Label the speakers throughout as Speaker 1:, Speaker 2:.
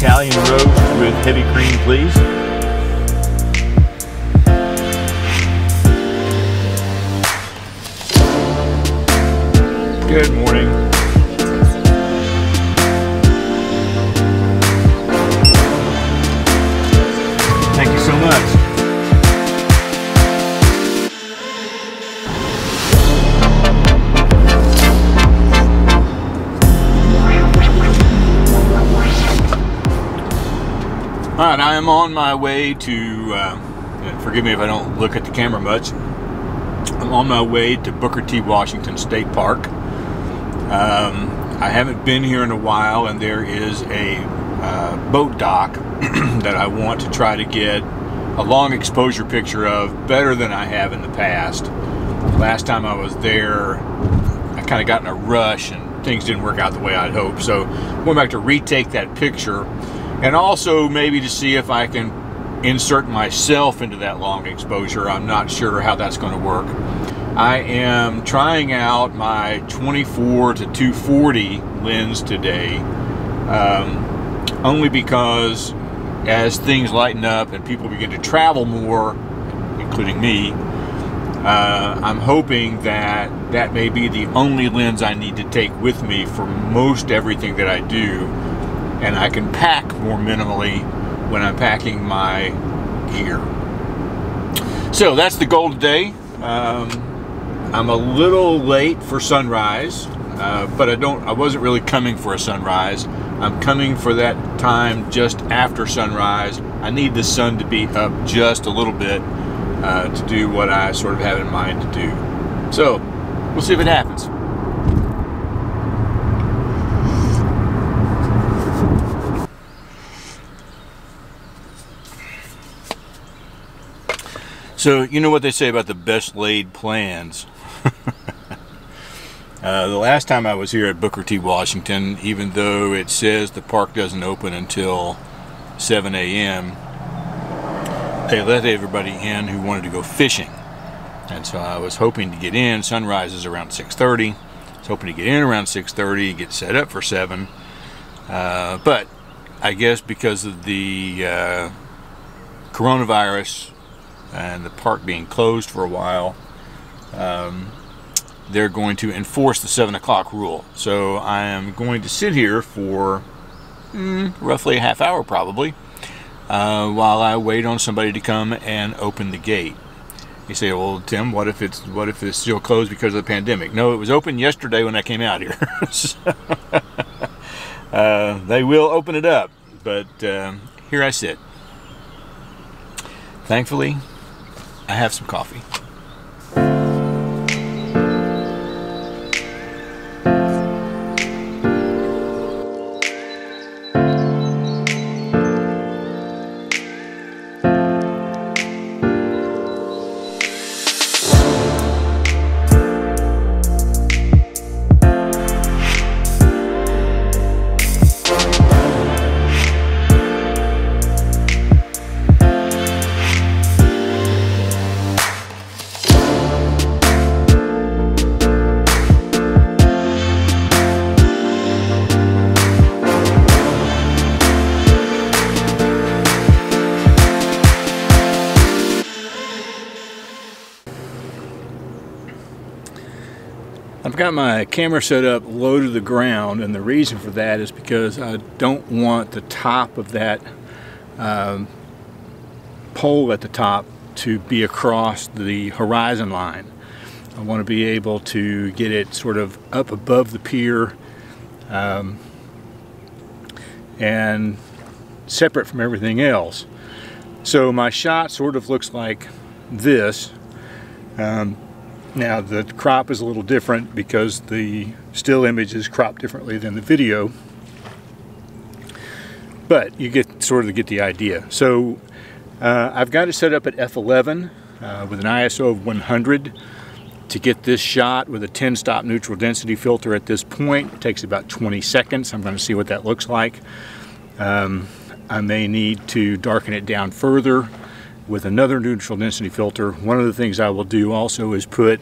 Speaker 1: Italian roast with heavy cream, please. Good morning. Thank you so much. All right, I am on my way to, forgive me if I don't look at the camera much, I'm on my way to Booker T. Washington State Park. I haven't been here in a while, and there is a boat dock that I want to try to get a long exposure picture of, better than I have in the past. Last time I was there, I kind of got in a rush and things didn't work out the way I'd hoped. So I went back to retake that picture, and also maybe to see if I can insert myself into that long exposure. I'm not sure how that's going to work. I am trying out my 24 to 240 lens today, only because as things lighten up and people begin to travel more, including me, I'm hoping that that may be the only lens I need to take with me for most everything that I do, and I can pack more minimally when I'm packing my gear. So that's the goal today. I'm a little late for sunrise, but I wasn't really coming for a sunrise. I'm coming for that time just after sunrise. I need the sun to be up just a little bit to do what I sort of have in mind to do. So we'll see if it happens. So, you know what they say about the best laid plans. The last time I was here at Booker T. Washington, even though it says the park doesn't open until 7 a.m., they let everybody in who wanted to go fishing. And so I was hoping to get in. Sunrise is around 6:30. I was hoping to get in around 6:30, get set up for 7. But I guess because of the coronavirus and the park being closed for a while, they're going to enforce the 7 o'clock rule. So I am going to sit here for roughly a half hour probably, while I wait on somebody to come and open the gate. You say, well, Tim, what if it's still closed because of the pandemic? No, it was open yesterday when I came out here. So, they will open it up, but here I sit. Thankfully, I have some coffee. I've got my camera set up low to the ground, and the reason for that is because I don't want the top of that pole at the top to be across the horizon line. I want to be able to get it sort of up above the pier and separate from everything else. So my shot sort of looks like this. Now the crop is a little different because the still image is cropped differently than the video, but you get the idea. So I've got it set up at f11 with an ISO of 100 to get this shot with a 10-stop neutral density filter at this point. It takes about 20 seconds. I'm going to see what that looks like. I may need to darken it down further with another neutral density filter. One of the things I will do also is put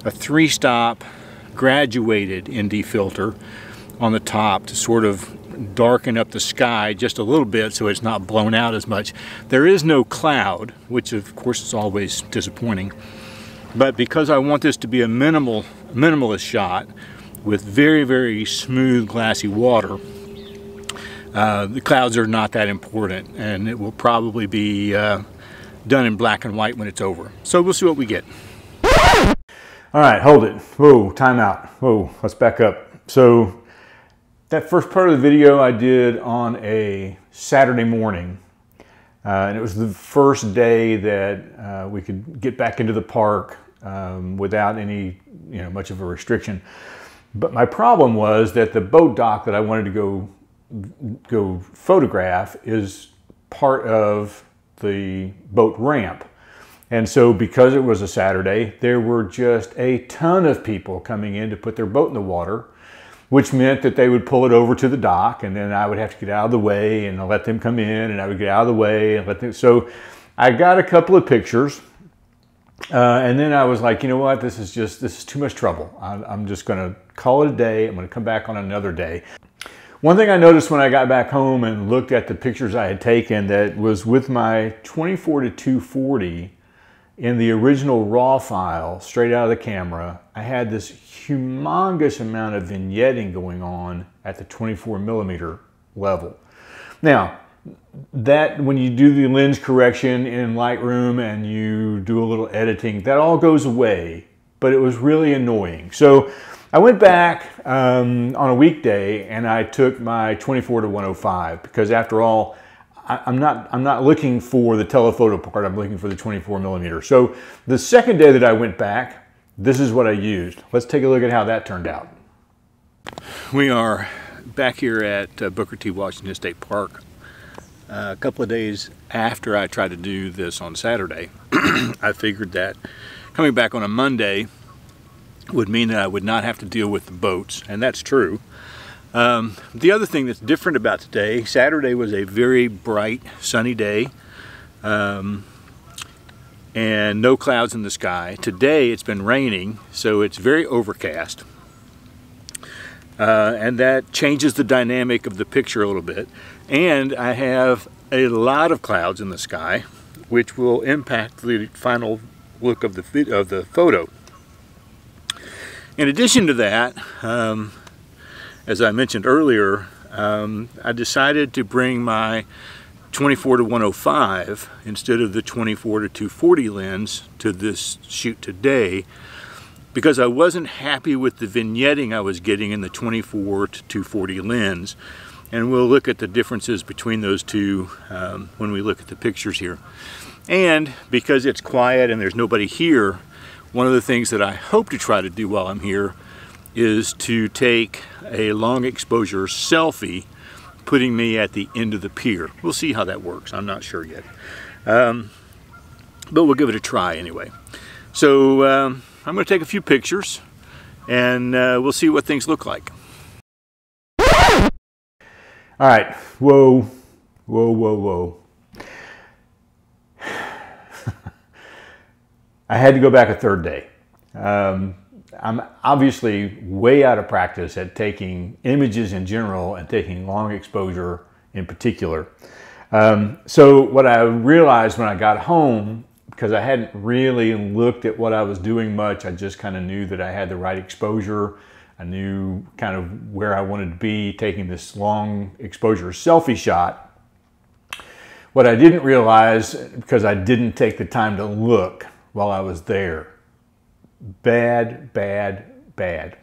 Speaker 1: a 3-stop graduated ND filter on the top to sort of darken up the sky just a little bit so it's not blown out as much. There is no cloud, which of course is always disappointing. But because I want this to be a minimalist shot with very, very smooth, glassy water, the clouds are not that important, and it will probably be done in black and white when it's over. So we'll see what we get. All right, hold it. Whoa, time out. Whoa, let's back up. So that first part of the video I did on a Saturday morning, and it was the first day that we could get back into the park without any, much of a restriction. But my problem was that the boat dock that I wanted to go photograph is part of the boat ramp. And so because it was a Saturday, there were just a ton of people coming in to put their boat in the water, which meant that they would pull it over to the dock, and then I would have to get out of the way and let them come in, and I would get out of the way and let them. So I got a couple of pictures, and then I was like, you know what, this is too much trouble. I'm just gonna call it a day. I'm gonna come back on another day. One thing I noticed when I got back home and looked at the pictures I had taken, that was with my 24-240, in the original RAW file, straight out of the camera, I had this humongous amount of vignetting going on at the 24mm level. Now, that when you do the lens correction in Lightroom and you do a little editing, that all goes away, but it was really annoying. So I went back on a weekday and I took my 24-105, because after all, I'm not looking for the telephoto part, I'm looking for the 24mm. So the second day that I went back, this is what I used. Let's take a look at how that turned out. We are back here at Booker T. Washington State Park. A couple of days after I tried to do this on Saturday, I figured that coming back on a Monday would mean that I would not have to deal with the boats, and that's true. The other thing that's different about today, Saturday was a very bright, sunny day, and no clouds in the sky. Today it's been raining, so it's very overcast, and that changes the dynamic of the picture a little bit. And I have a lot of clouds in the sky, which will impact the final look of the photo. In addition to that, as I mentioned earlier, I decided to bring my 24-105 instead of the 24-240 lens to this shoot today, because I wasn't happy with the vignetting I was getting in the 24-240 lens. And we'll look at the differences between those two when we look at the pictures here. And because it's quiet and there's nobody here, one of the things that I hope to try to do while I'm here is to take a long exposure selfie, putting me at the end of the pier. We'll see how that works. I'm not sure yet. But we'll give it a try anyway. So I'm going to take a few pictures and we'll see what things look like. All right, whoa, whoa, whoa, whoa. I had to go back a third day. I'm obviously way out of practice at taking images in general and taking long exposure in particular. So what I realized when I got home, because I hadn't really looked at what I was doing much, I just kind of knew that I had the right exposure. I knew kind of where I wanted to be taking this long exposure selfie shot. What I didn't realize, because I didn't take the time to look while I was there, bad, bad, bad.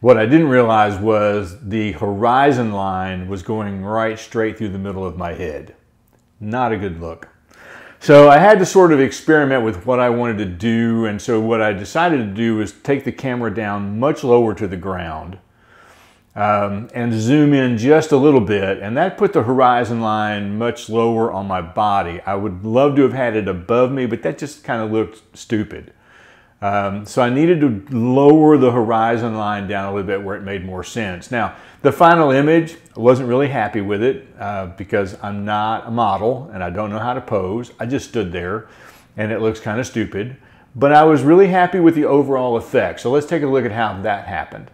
Speaker 1: What I didn't realize was the horizon line was going right straight through the middle of my head. Not a good look. So I had to sort of experiment with what I wanted to do, and so what I decided to do was take the camera down much lower to the ground and zoom in just a little bit, and that put the horizon line much lower on my body. I would love to have had it above me, but that just kind of looked stupid. So I needed to lower the horizon line down a little bit where it made more sense. Now, the final image, I wasn't really happy with it because I'm not a model and I don't know how to pose. I just stood there and it looks kind of stupid, but I was really happy with the overall effect. So let's take a look at how that happened.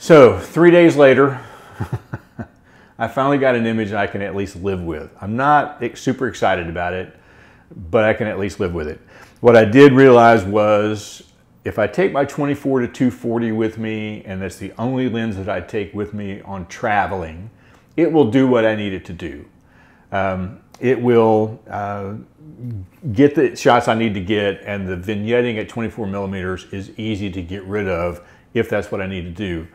Speaker 1: So 3 days later, I finally got an image I can at least live with. I'm not super excited about it, but I can at least live with it. What I did realize was if I take my 24 to 240 with me, and that's the only lens that I take with me on traveling, it will do what I need it to do. It will get the shots I need to get, and the vignetting at 24 millimeters is easy to get rid of if that's what I need to do.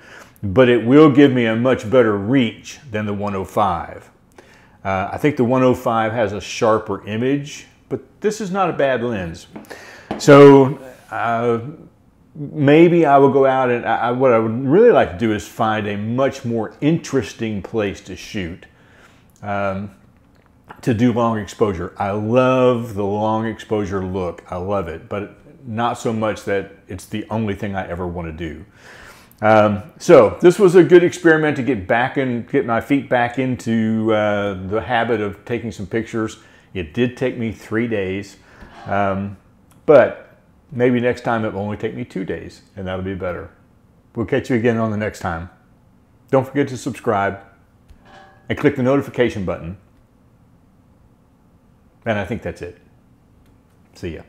Speaker 1: But it will give me a much better reach than the 105. I think the 105 has a sharper image, but this is not a bad lens. So maybe I will go out and what I would really like to do is find a much more interesting place to shoot, to do long exposure. I love the long exposure look. I love it, but not so much that it's the only thing I ever want to do. So this was a good experiment to get my feet back into the habit of taking some pictures. It did take me 3 days, but maybe next time it will only take me 2 days, and that'll be better. We'll catch you again on the next time. Don't forget to subscribe and click the notification button. And I think that's it. See ya.